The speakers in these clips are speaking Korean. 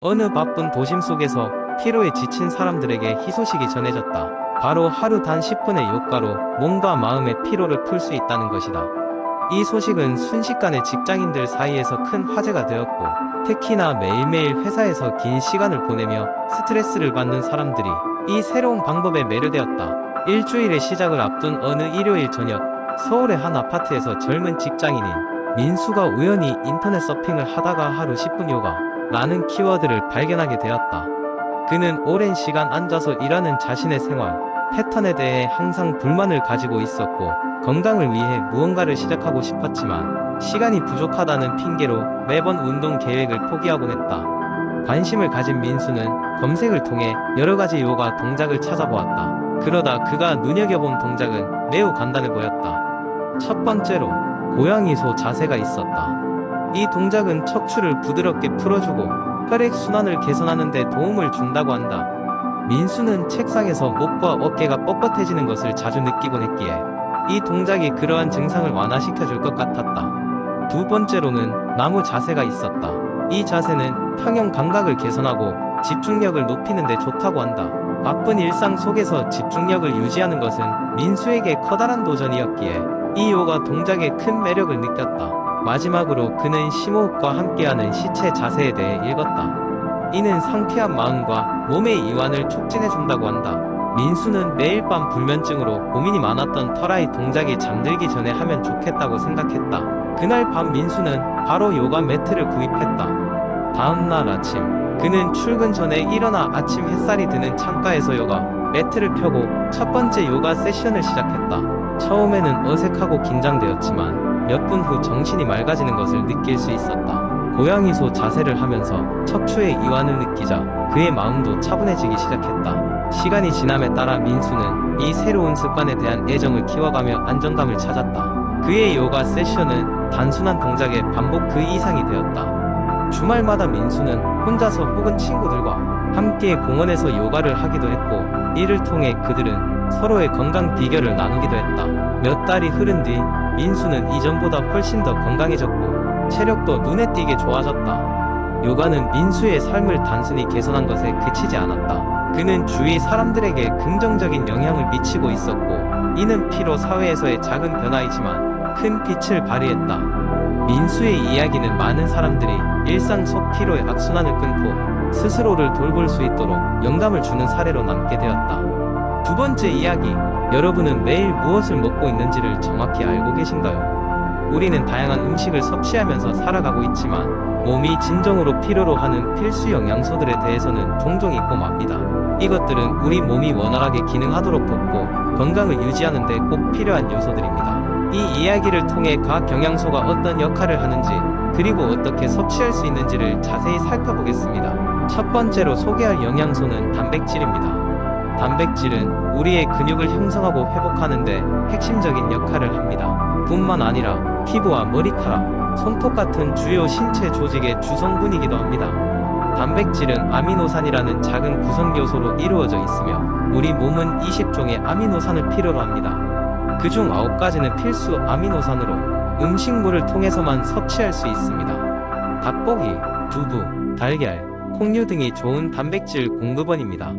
어느 바쁜 도심 속에서 피로에 지친 사람들에게 희소식이 전해졌다. 바로 하루 단 10분의 요가로 몸과 마음의 피로를 풀 수 있다는 것이다. 이 소식은 순식간에 직장인들 사이에서 큰 화제가 되었고, 특히나 매일매일 회사에서 긴 시간을 보내며 스트레스를 받는 사람들이 이 새로운 방법에 매료되었다. 일주일의 시작을 앞둔 어느 일요일 저녁, 서울의 한 아파트에서 젊은 직장인인 민수가 우연히 인터넷 서핑을 하다가 하루 10분 요가 라는 키워드를 발견하게 되었다. 그는 오랜 시간 앉아서 일하는 자신의 생활 패턴에 대해 항상 불만을 가지고 있었고, 건강을 위해 무언가를 시작하고 싶었지만 시간이 부족하다는 핑계로 매번 운동 계획을 포기하곤 했다. 관심을 가진 민수는 검색을 통해 여러 가지 요가 동작을 찾아보았다. 그러다 그가 눈여겨본 동작은 매우 간단해 보였다. 첫 번째로 고양이소 자세가 있었다. 이 동작은 척추를 부드럽게 풀어주고 혈액순환을 개선하는 데 도움을 준다고 한다. 민수는 책상에서 목과 어깨가 뻣뻣해지는 것을 자주 느끼곤 했기에 이 동작이 그러한 증상을 완화시켜줄 것 같았다. 두 번째로는 나무 자세가 있었다. 이 자세는 평형 감각을 개선하고 집중력을 높이는 데 좋다고 한다. 바쁜 일상 속에서 집중력을 유지하는 것은 민수에게 커다란 도전이었기에 이 요가 동작에 큰 매력을 느꼈다. 마지막으로 그는 심호흡과 함께하는 시체 자세에 대해 읽었다. 이는 상쾌한 마음과 몸의 이완을 촉진해준다고 한다. 민수는 매일 밤 불면증으로 고민이 많았던 터라이 동작이 잠들기 전에 하면 좋겠다고 생각했다. 그날 밤 민수는 바로 요가 매트를 구입했다. 다음날 아침, 그는 출근 전에 일어나 아침 햇살이 드는 창가에서 요가 매트를 펴고 첫 번째 요가 세션을 시작했다. 처음에는 어색하고 긴장되었지만 몇 분 후 정신이 맑아지는 것을 느낄 수 있었다. 고양이소 자세를 하면서 척추의 이완을 느끼자 그의 마음도 차분해지기 시작했다. 시간이 지남에 따라 민수는 이 새로운 습관에 대한 애정을 키워가며 안정감을 찾았다. 그의 요가 세션은 단순한 동작의 반복 그 이상이 되었다. 주말마다 민수는 혼자서 혹은 친구들과 함께 공원에서 요가를 하기도 했고, 이를 통해 그들은 서로의 건강 비결을 나누기도 했다. 몇 달이 흐른 뒤 민수는 이전보다 훨씬 더 건강해졌고 체력도 눈에 띄게 좋아졌다. 요가는 민수의 삶을 단순히 개선한 것에 그치지 않았다. 그는 주위 사람들에게 긍정적인 영향을 미치고 있었고, 이는 피로 사회에서의 작은 변화이지만 큰 빛을 발휘했다. 민수의 이야기는 많은 사람들이 일상 속 피로의 악순환을 끊고 스스로를 돌볼 수 있도록 영감을 주는 사례로 남게 되었다. 두 번째 이야기, 여러분은 매일 무엇을 먹고 있는지를 정확히 알고 계신가요? 우리는 다양한 음식을 섭취하면서 살아가고 있지만 몸이 진정으로 필요로 하는 필수 영양소들에 대해서는 종종 잊고 맙니다. 이것들은 우리 몸이 원활하게 기능하도록 돕고 건강을 유지하는 데 꼭 필요한 요소들입니다. 이 이야기를 통해 각 영양소가 어떤 역할을 하는지, 그리고 어떻게 섭취할 수 있는지를 자세히 살펴보겠습니다. 첫 번째로 소개할 영양소는 단백질입니다. 단백질은 우리의 근육을 형성하고 회복하는 데 핵심적인 역할을 합니다. 뿐만 아니라 피부와 머리카락, 손톱 같은 주요 신체 조직의 주성분이기도 합니다. 단백질은 아미노산이라는 작은 구성 요소로 이루어져 있으며 우리 몸은 20종의 아미노산을 필요로 합니다. 그중 9가지는 필수 아미노산으로 음식물을 통해서만 섭취할 수 있습니다. 닭고기, 두부, 달걀, 콩류 등이 좋은 단백질 공급원입니다.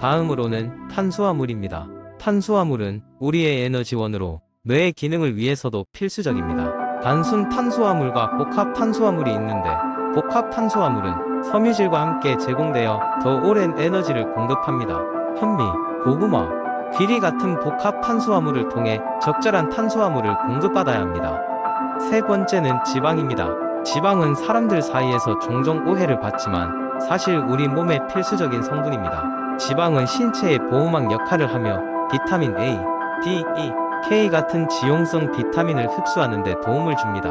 다음으로는 탄수화물입니다. 탄수화물은 우리의 에너지원으로 뇌의 기능을 위해서도 필수적입니다. 단순 탄수화물과 복합 탄수화물이 있는데, 복합 탄수화물은 섬유질과 함께 제공되어 더 오랜 에너지를 공급합니다. 현미, 고구마, 귀리 같은 복합 탄수화물을 통해 적절한 탄수화물을 공급받아야 합니다. 세 번째는 지방입니다. 지방은 사람들 사이에서 종종 오해를 받지만 사실 우리 몸의 필수적인 성분입니다. 지방은 신체의 보호막 역할을 하며 비타민 A, D, E, K 같은 지용성 비타민을 흡수하는 데 도움을 줍니다.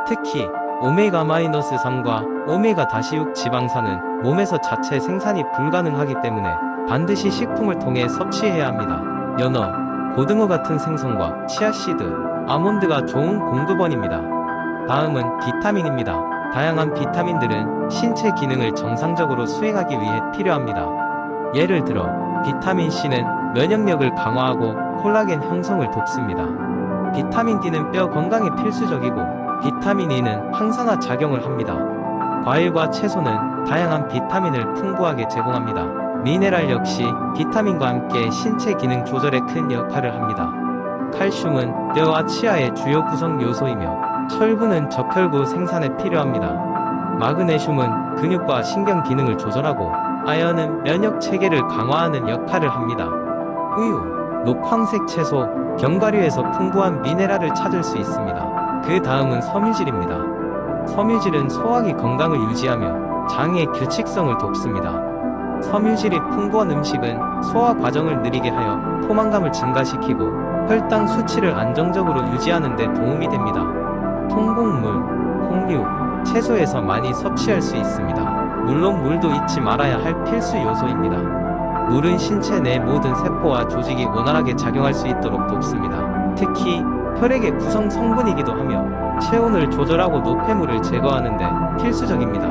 특히 오메가-3과 오메가-6 지방산은 몸에서 자체 생산이 불가능하기 때문에 반드시 식품을 통해 섭취해야 합니다. 연어, 고등어 같은 생선과 치아씨드, 아몬드가 좋은 공급원입니다. 다음은 비타민입니다. 다양한 비타민들은 신체 기능을 정상적으로 수행하기 위해 필요합니다. 예를 들어 비타민 C는 면역력을 강화하고 콜라겐 형성을 돕습니다. 비타민 D는 뼈 건강에 필수적이고 비타민 E는 항산화 작용을 합니다. 과일과 채소는 다양한 비타민을 풍부하게 제공합니다. 미네랄 역시 비타민과 함께 신체 기능 조절에 큰 역할을 합니다. 칼슘은 뼈와 치아의 주요 구성 요소이며 철분은 적혈구 생산에 필요합니다. 마그네슘은 근육과 신경 기능을 조절하고 아연은 면역 체계를 강화하는 역할을 합니다. 우유, 녹황색 채소, 견과류에서 풍부한 미네랄을 찾을 수 있습니다. 그 다음은 섬유질입니다. 섬유질은 소화기 건강을 유지하며 장의 규칙성을 돕습니다. 섬유질이 풍부한 음식은 소화 과정을 느리게 하여 포만감을 증가시키고 혈당 수치를 안정적으로 유지하는 데 도움이 됩니다. 통곡물, 홍류, 채소에서 많이 섭취할 수 있습니다. 물론 물도 잊지 말아야 할 필수 요소입니다. 물은 신체 내 모든 세포와 조직이 원활하게 작용할 수 있도록 돕습니다. 특히 혈액의 구성 성분이기도 하며 체온을 조절하고 노폐물을 제거하는 데 필수적입니다.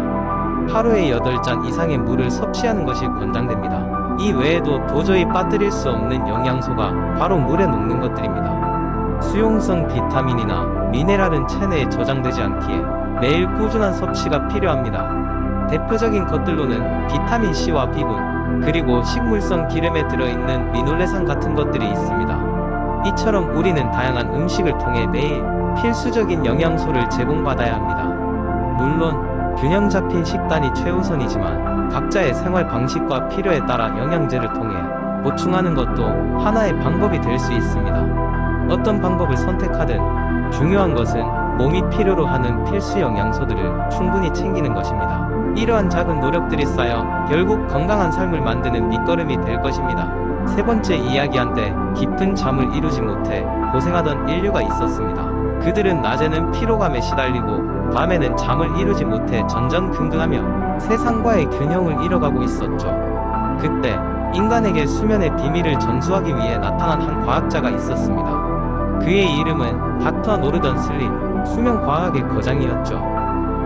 하루에 8잔 이상의 물을 섭취하는 것이 권장됩니다. 이 외에도 도저히 빠뜨릴 수 없는 영양소가 바로 물에 녹는 것들입니다. 수용성 비타민이나 미네랄은 체내에 저장되지 않기에 매일 꾸준한 섭취가 필요합니다. 대표적인 것들로는 비타민 C와 B군, 그리고 식물성 기름에 들어있는 리놀레산 같은 것들이 있습니다. 이처럼 우리는 다양한 음식을 통해 매일 필수적인 영양소를 제공받아야 합니다. 물론 균형 잡힌 식단이 최우선이지만 각자의 생활 방식과 필요에 따라 영양제를 통해 보충하는 것도 하나의 방법이 될 수 있습니다. 어떤 방법을 선택하든 중요한 것은 몸이 필요로 하는 필수 영양소들을 충분히 챙기는 것입니다. 이러한 작은 노력들이 쌓여 결국 건강한 삶을 만드는 밑거름이 될 것입니다. 세 번째 이야기한때 깊은 잠을 이루지 못해 고생하던 인류가 있었습니다. 그들은 낮에는 피로감에 시달리고 밤에는 잠을 이루지 못해 전전긍긍하며 세상과의 균형을 잃어가고 있었죠. 그때 인간에게 수면의 비밀을 전수하기 위해 나타난 한 과학자가 있었습니다. 그의 이름은 닥터 노르던 슬립, 수면과학의 거장이었죠.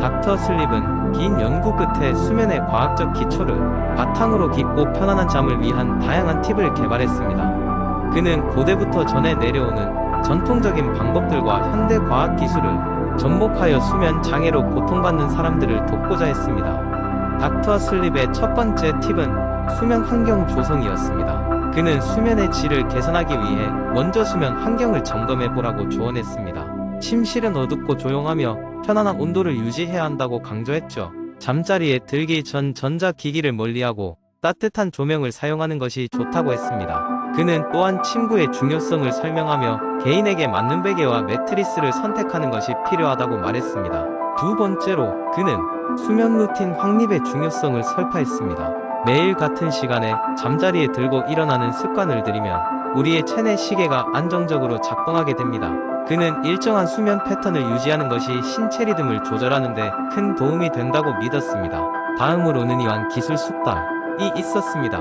닥터 슬립은 긴 연구 끝에 수면의 과학적 기초를 바탕으로 깊고 편안한 잠을 위한 다양한 팁을 개발했습니다. 그는 고대부터 전해 내려오는 전통적인 방법들과 현대 과학 기술을 접목하여 수면 장애로 고통받는 사람들을 돕고자 했습니다. 닥터 슬립의 첫 번째 팁은 수면 환경 조성이었습니다. 그는 수면의 질을 개선하기 위해 먼저 수면 환경을 점검해보라고 조언했습니다. 침실은 어둡고 조용하며 편안한 온도를 유지해야 한다고 강조했죠. 잠자리에 들기 전 전자기기를 멀리하고 따뜻한 조명을 사용하는 것이 좋다고 했습니다. 그는 또한 침구의 중요성을 설명하며 개인에게 맞는 베개와 매트리스를 선택하는 것이 필요하다고 말했습니다. 두 번째로 그는 수면 루틴 확립의 중요성을 설파했습니다. 매일 같은 시간에 잠자리에 들고 일어나는 습관을 들이면 우리의 체내 시계가 안정적으로 작동하게 됩니다. 그는 일정한 수면 패턴을 유지하는 것이 신체 리듬을 조절하는 데 큰 도움이 된다고 믿었습니다. 다음으로는 이완 기술 숙달이 있었습니다.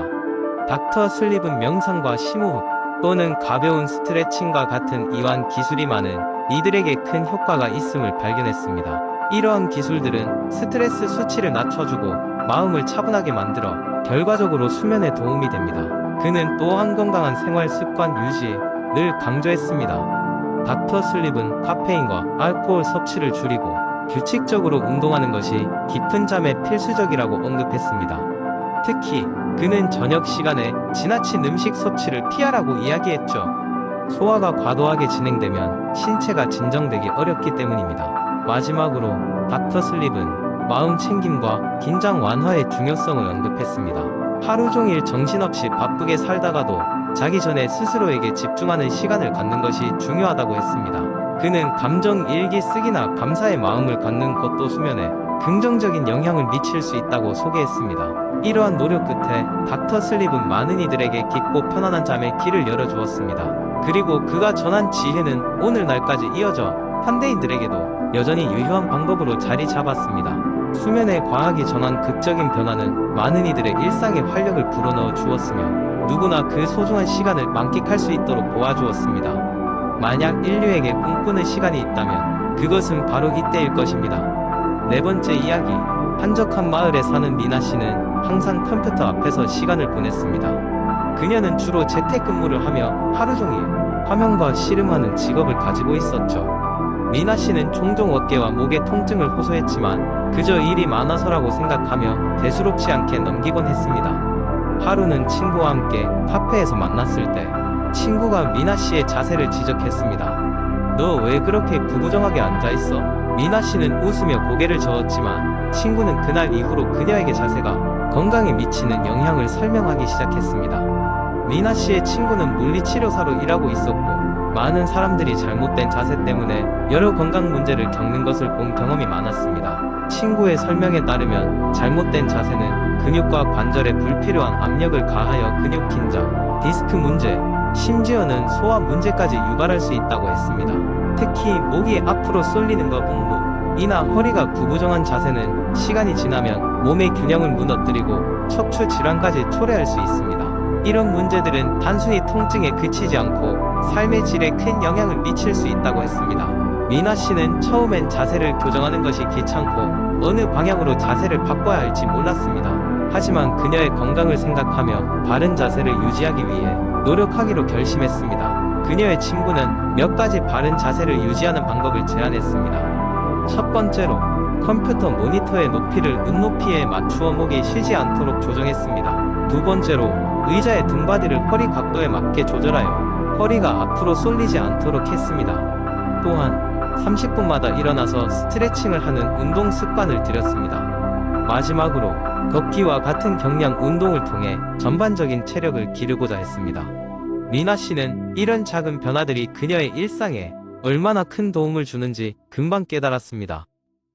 닥터 슬립은 명상과 심호흡 또는 가벼운 스트레칭과 같은 이완 기술이 많은 이들에게 큰 효과가 있음을 발견했습니다. 이러한 기술들은 스트레스 수치를 낮춰주고 마음을 차분하게 만들어 결과적으로 수면에 도움이 됩니다. 그는 또한 건강한 생활 습관 유지를 강조했습니다. 닥터 슬립은 카페인과 알코올 섭취를 줄이고 규칙적으로 운동하는 것이 깊은 잠에 필수적이라고 언급했습니다. 특히 그는 저녁 시간에 지나친 음식 섭취를 피하라고 이야기했죠. 소화가 과도하게 진행되면 신체가 진정되기 어렵기 때문입니다. 마지막으로 닥터 슬립은 마음 챙김과 긴장 완화의 중요성을 언급했습니다. 하루 종일 정신없이 바쁘게 살다가도 자기 전에 스스로에게 집중하는 시간을 갖는 것이 중요하다고 했습니다. 그는 감정 일기 쓰기나 감사의 마음을 갖는 것도 수면에 긍정적인 영향을 미칠 수 있다고 소개했습니다. 이러한 노력 끝에 닥터 슬립은 많은 이들에게 깊고 편안한 잠의 길을 열어주었습니다. 그리고 그가 전한 지혜는 오늘날까지 이어져 현대인들에게도 여전히 유효한 방법으로 자리 잡았습니다. 수면의 과학이 전한 극적인 변화는 많은 이들의 일상에 활력을 불어넣어 주었으며 누구나 그 소중한 시간을 만끽할 수 있도록 도와주었습니다. 만약 인류에게 꿈꾸는 시간이 있다면 그것은 바로 이때일 것입니다. 네 번째 이야기. 한적한 마을에 사는 미나 씨는 항상 컴퓨터 앞에서 시간을 보냈습니다. 그녀는 주로 재택근무를 하며 하루 종일 화면과 씨름하는 직업을 가지고 있었죠. 미나 씨는 종종 어깨와 목에 통증을 호소했지만 그저 일이 많아서라고 생각하며 대수롭지 않게 넘기곤 했습니다. 하루는 친구와 함께 카페에서 만났을 때 친구가 미나 씨의 자세를 지적했습니다. 너 왜 그렇게 구부정하게 앉아있어? 미나 씨는 웃으며 고개를 저었지만 친구는 그날 이후로 그녀에게 자세가 건강에 미치는 영향을 설명하기 시작했습니다. 미나 씨의 친구는 물리치료사로 일하고 있었고 많은 사람들이 잘못된 자세 때문에 여러 건강 문제를 겪는 것을 본 경험이 많았습니다. 친구의 설명에 따르면 잘못된 자세는 근육과 관절에 불필요한 압력을 가하여 근육 긴장, 디스크 문제, 심지어는 소화 문제까지 유발할 수 있다고 했습니다. 특히 목이 앞으로 쏠리는 것 공부, 이나 허리가 구부정한 자세는 시간이 지나면 몸의 균형을 무너뜨리고 척추 질환까지 초래할 수 있습니다. 이런 문제들은 단순히 통증에 그치지 않고 삶의 질에 큰 영향을 미칠 수 있다고 했습니다. 미나 씨는 처음엔 자세를 교정하는 것이 귀찮고 어느 방향으로 자세를 바꿔야 할지 몰랐습니다. 하지만 그녀의 건강을 생각하며 바른 자세를 유지하기 위해 노력하기로 결심했습니다. 그녀의 친구는 몇 가지 바른 자세를 유지하는 방법을 제안했습니다. 첫 번째로 컴퓨터 모니터의 높이를 눈높이에 맞추어 목이 쉬지 않도록 조정했습니다. 두 번째로 의자의 등받이를 허리 각도에 맞게 조절하여 허리가 앞으로 쏠리지 않도록 했습니다. 또한 30분마다 일어나서 스트레칭을 하는 운동 습관을 들였습니다. 마지막으로 걷기와 같은 경량 운동을 통해 전반적인 체력을 기르고자 했습니다. 미나 씨는 이런 작은 변화들이 그녀의 일상에 얼마나 큰 도움을 주는지 금방 깨달았습니다.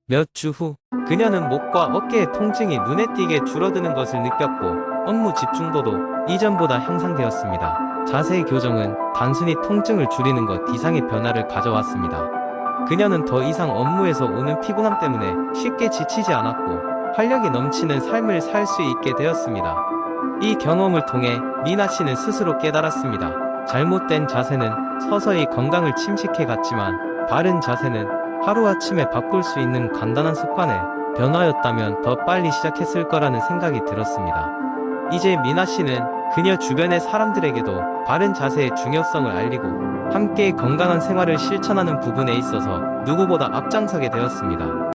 몇 주 후, 그녀는 목과 어깨의 통증이 눈에 띄게 줄어드는 것을 느꼈고 업무 집중도도 이전보다 향상되었습니다. 자세의 교정은 단순히 통증을 줄이는 것 이상의 변화를 가져왔습니다. 그녀는 더 이상 업무에서 오는 피곤함 때문에 쉽게 지치지 않았고 활력이 넘치는 삶을 살 수 있게 되었습니다. 이 경험을 통해 미나 씨는 스스로 깨달았습니다. 잘못된 자세는 서서히 건강을 침식해 갔지만 바른 자세는 하루아침에 바꿀 수 있는 간단한 습관의 변화였다면 더 빨리 시작했을 거라는 생각이 들었습니다. 이제 미나 씨는 그녀 주변의 사람들에게도 바른 자세의 중요성을 알리고 함께 건강한 생활을 실천하는 부분에 있어서 누구보다 앞장서게 되었습니다.